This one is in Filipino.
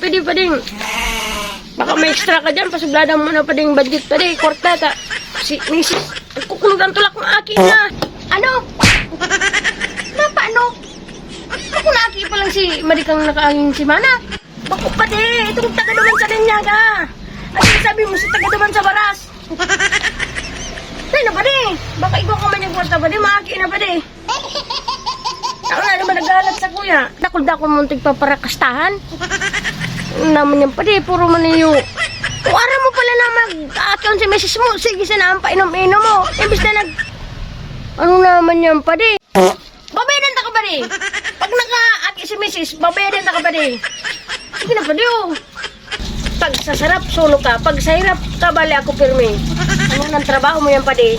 pwede pa din. Baka may extra ka dyan, pasubladan mo na pa din budget pa din, kwarta ta. Si Mrs. Kukulog ang tulak ng aki na. Ano? Paano? Ako na aki pa lang si Marikang nakaangin si Mana. Bako pa di, itong taga-duman sa Linyaga. At sabi mo si taga-duman sa Baras. Ay na ba di? Baka ikaw ka man yung kwarta ba di, maaki na ba di? Ako na naman nagalat sa kuya. Dakol-dakol muntik pa para kastahan. Naman yan pa di, puro maniyo. Kung araw mo pala na mag-account si Mrs. mo, sige sana ang painom-inom mo. Imbis na ano naman yan pa di? Babayaran ta ka ba di? Pag naka-aki si Mrs., babayaran ta ka ba di? Sige na pa di oh. Pag sa sarap, solo ka. Pag sa hirap, kabali ako pirmi. Ano ng trabaho mo yan pa di?